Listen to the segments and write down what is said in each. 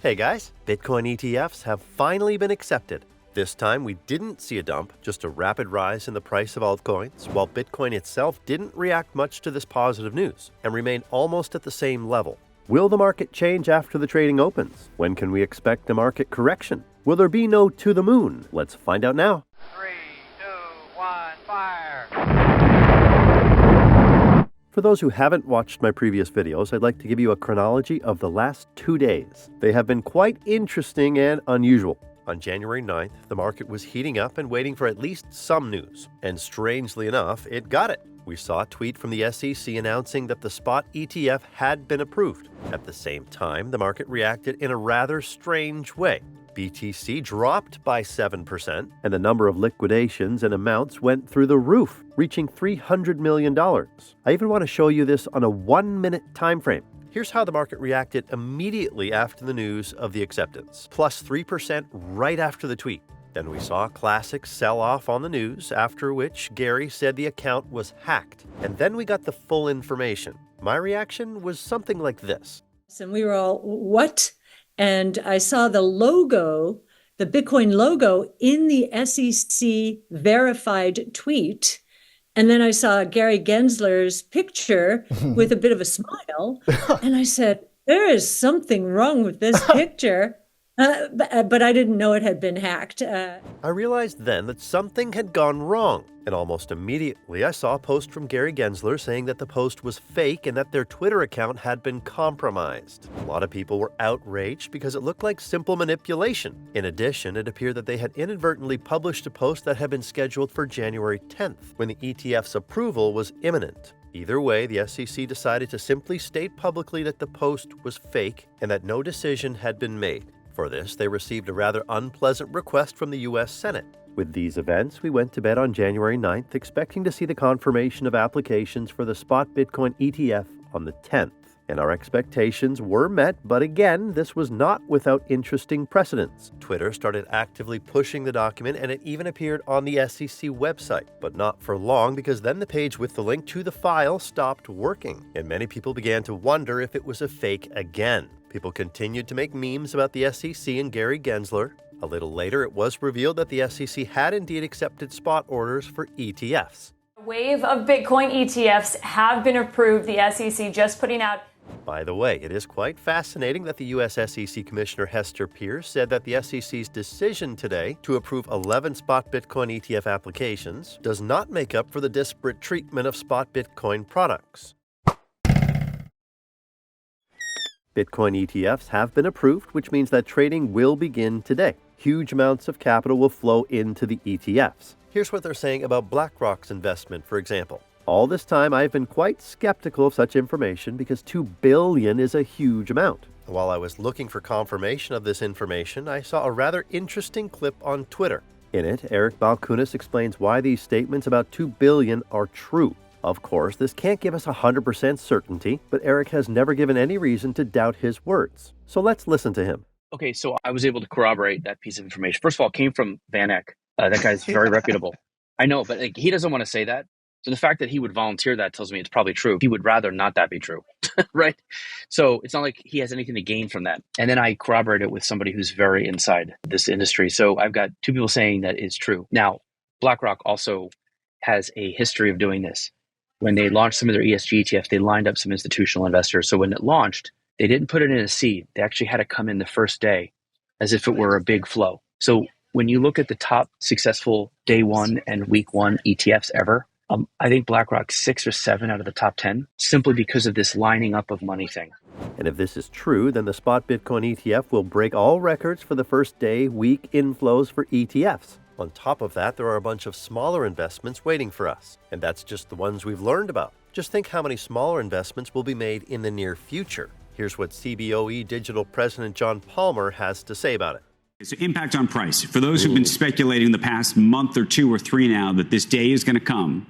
Hey guys, Bitcoin ETFs have finally been accepted. This time we didn't see a dump, just a rapid rise in the price of altcoins, while Bitcoin itself didn't react much to this positive news and remained almost at the same level. Will the market change after the trading opens? When can we expect a market correction? Will there be no to the moon? Let's find out now. 3, 2, 1, fire! For those who haven't watched my previous videos, I'd like to give you a chronology of the last 2 days. They have been quite interesting and unusual. On January 9th, the market was heating up and waiting for at least some news. And strangely enough, it got it. We saw a tweet from the SEC announcing that the spot ETF had been approved. At the same time, the market reacted in a rather strange way. BTC dropped by 7%, and the number of liquidations and amounts went through the roof, reaching $300 million. I even want to show you this on a 1-minute time frame. Here's how the market reacted immediately after the news of the acceptance, plus 3% right after the tweet. Then we saw a classic sell-off on the news, after which Gary said the account was hacked. And then we got the full information. My reaction was something like this. And we were all, what? And I saw the logo, the Bitcoin logo in the SEC verified tweet. And then I saw Gary Gensler's picture with a bit of a smile. And I said, there is something wrong with this picture. But I didn't know it had been hacked. I realized then that something had gone wrong. And almost immediately, I saw a post from Gary Gensler saying that the post was fake and that their Twitter account had been compromised. A lot of people were outraged because it looked like simple manipulation. In addition, it appeared that they had inadvertently published a post that had been scheduled for January 10th, when the ETF's approval was imminent. Either way, the SEC decided to simply state publicly that the post was fake and that no decision had been made. For this, they received a rather unpleasant request from the U.S. Senate. With these events, we went to bed on January 9th, expecting to see the confirmation of applications for the spot Bitcoin ETF on the 10th. And our expectations were met, but again, this was not without interesting precedents. Twitter started actively pushing the document, and it even appeared on the SEC website. But not for long, because then the page with the link to the file stopped working, and many people began to wonder if it was a fake again. People continued to make memes about the SEC and Gary Gensler. A little later, it was revealed that the SEC had indeed accepted spot orders for ETFs. A wave of Bitcoin ETFs have been approved, the SEC just putting out. By the way, it is quite fascinating that the U.S. SEC Commissioner Hester Peirce said that the SEC's decision today to approve 11 spot Bitcoin ETF applications does not make up for the disparate treatment of spot Bitcoin products. Bitcoin ETFs have been approved, which means that trading will begin today. Huge amounts of capital will flow into the ETFs. Here's what they're saying about BlackRock's investment, for example. All this time, I've been quite skeptical of such information because $2 billion is a huge amount. While I was looking for confirmation of this information, I saw a rather interesting clip on Twitter. In it, Eric Balchunas explains why these statements about $2 billion are true. Of course, this can't give us 100% certainty, but Eric has never given any reason to doubt his words. So let's listen to him. Okay, so I was able to corroborate that piece of information. First of all, it came from Van Eck. That guy's very reputable. I know, but he doesn't want to say that. So the fact that he would volunteer that tells me it's probably true. He would rather not that be true, right? So it's not like he has anything to gain from that. And then I corroborate it with somebody who's very inside this industry. So I've got 2 people saying that it's true. Now, BlackRock also has a history of doing this. When they launched some of their ESG ETFs, they lined up some institutional investors. So when it launched, they didn't put it in a seed. They actually had to come in the first day as if it were a big flow. So when you look at the top successful day 1 and week 1 ETFs ever, I think BlackRock's 6 or 7 out of the top 10, simply because of this lining up of money thing. And if this is true, then the spot Bitcoin ETF will break all records for the first day, week inflows for ETFs. On top of that, there are a bunch of smaller investments waiting for us. And that's just the ones we've learned about. Just think how many smaller investments will be made in the near future. Here's what CBOE Digital President John Palmer has to say about it. It's an impact on price. For those who've been speculating the past month or 2 or 3 now that this day is going to come,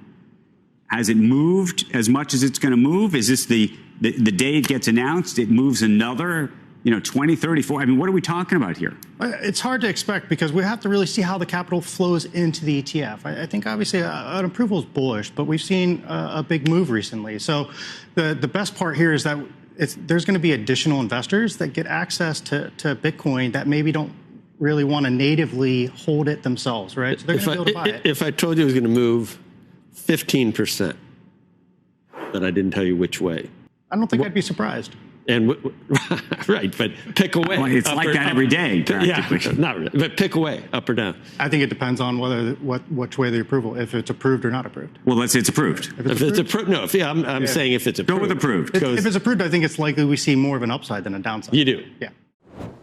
has it moved as much as it's going to move? Is this the day it gets announced, it moves another 20, 30, 40. I mean, what are we talking about here? It's hard to expect because we have to really see how the capital flows into the ETF. I think obviously an approval is bullish, but we've seen a big move recently. So the best part here is that there's going to be additional investors that get access to Bitcoin that maybe don't really want to natively hold it themselves, right? So they're going to be able to buy it. If I told you it was going to move 15%, but I didn't tell you which way. I don't think I'd be surprised. And right, but pick away. Well, it's like that every day, practically. Yeah, not really, but pick away, up or down. I think it depends on which way the approval, if it's approved or not approved. Well, let's say it's approved. If it's approved, no. I'm saying if it's approved. Go with approved. If it's approved, I think it's likely we see more of an upside than a downside. You do? Yeah.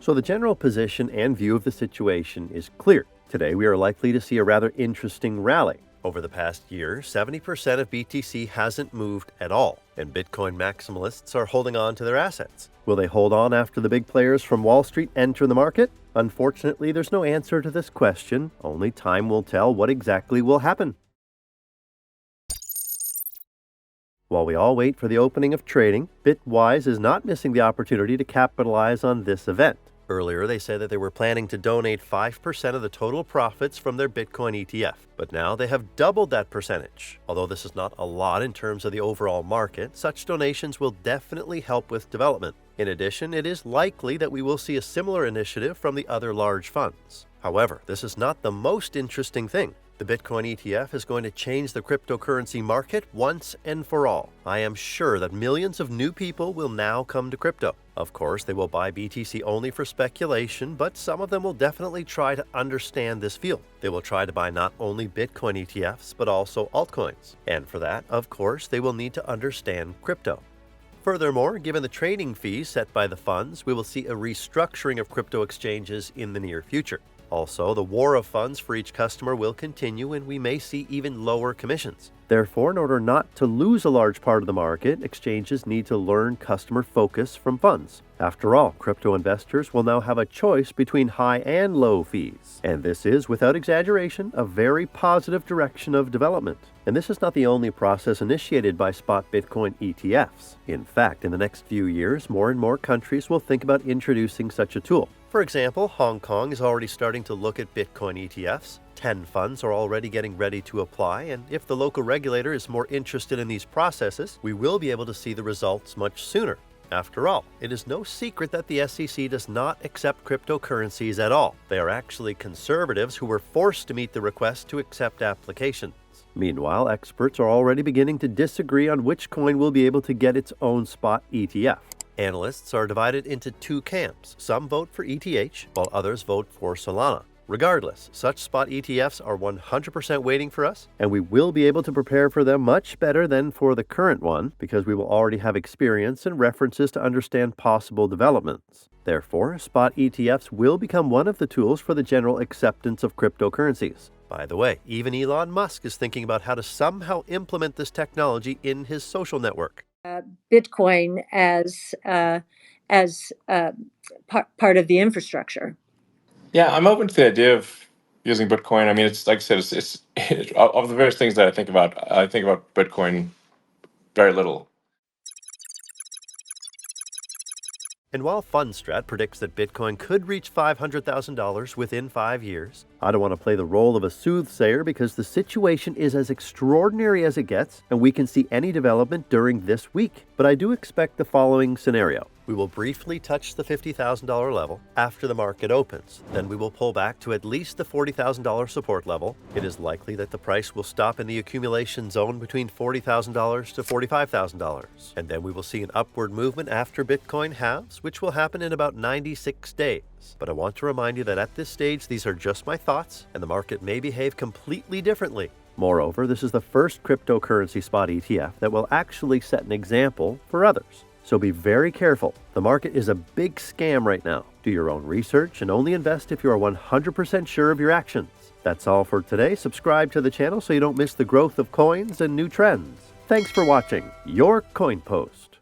So the general position and view of the situation is clear. Today, we are likely to see a rather interesting rally. Over the past year, 70% of BTC hasn't moved at all, and Bitcoin maximalists are holding on to their assets. Will they hold on after the big players from Wall Street enter the market? Unfortunately, there's no answer to this question. Only time will tell what exactly will happen. While we all wait for the opening of trading, Bitwise is not missing the opportunity to capitalize on this event. Earlier, they said that they were planning to donate 5% of the total profits from their Bitcoin ETF, but now they have doubled that percentage. Although this is not a lot in terms of the overall market, such donations will definitely help with development. In addition, it is likely that we will see a similar initiative from the other large funds. However, this is not the most interesting thing. The Bitcoin ETF is going to change the cryptocurrency market once and for all. I am sure that millions of new people will now come to crypto. Of course, they will buy BTC only for speculation, but some of them will definitely try to understand this field. They will try to buy not only Bitcoin ETFs, but also altcoins. And for that, of course, they will need to understand crypto. Furthermore, given the trading fees set by the funds, we will see a restructuring of crypto exchanges in the near future. Also, the war of funds for each customer will continue, and we may see even lower commissions. Therefore, in order not to lose a large part of the market, exchanges need to learn customer focus from funds. After all, crypto investors will now have a choice between high and low fees. And this is, without exaggeration, a very positive direction of development. And this is not the only process initiated by spot Bitcoin ETFs. In fact, in the next few years, more and more countries will think about introducing such a tool. For example, Hong Kong is already starting to look at Bitcoin ETFs. 10 funds are already getting ready to apply, and if the local regulator is more interested in these processes, we will be able to see the results much sooner. After all, it is no secret that the SEC does not accept cryptocurrencies at all. They are actually conservatives who were forced to meet the request to accept applications. Meanwhile, experts are already beginning to disagree on which coin will be able to get its own spot ETF. Analysts are divided into two camps. Some vote for ETH, while others vote for Solana. Regardless, such spot ETFs are 100% waiting for us, and we will be able to prepare for them much better than for the current one, because we will already have experience and references to understand possible developments. Therefore, spot ETFs will become one of the tools for the general acceptance of cryptocurrencies. By the way, even Elon Musk is thinking about how to somehow implement this technology in his social network. Bitcoin as part of the infrastructure. Yeah, I'm open to the idea of using Bitcoin. I mean, it's like I said, it's of the various things that I think about Bitcoin very little. And while Fundstrat predicts that Bitcoin could reach $500,000 within 5 years, I don't want to play the role of a soothsayer because the situation is as extraordinary as it gets, and we can see any development during this week. But I do expect the following scenario. We will briefly touch the $50,000 level after the market opens. Then we will pull back to at least the $40,000 support level. It is likely that the price will stop in the accumulation zone between $40,000 to $45,000. And then we will see an upward movement after Bitcoin halves, which will happen in about 96 days. But I want to remind you that at this stage, these are just my thoughts, and the market may behave completely differently. Moreover, this is the first cryptocurrency spot ETF that will actually set an example for others. So be very careful. The market is a big scam right now. Do your own research and only invest if you are 100% sure of your actions. That's all for today. Subscribe to the channel so you don't miss the growth of coins and new trends. Thanks for watching your Coin Post.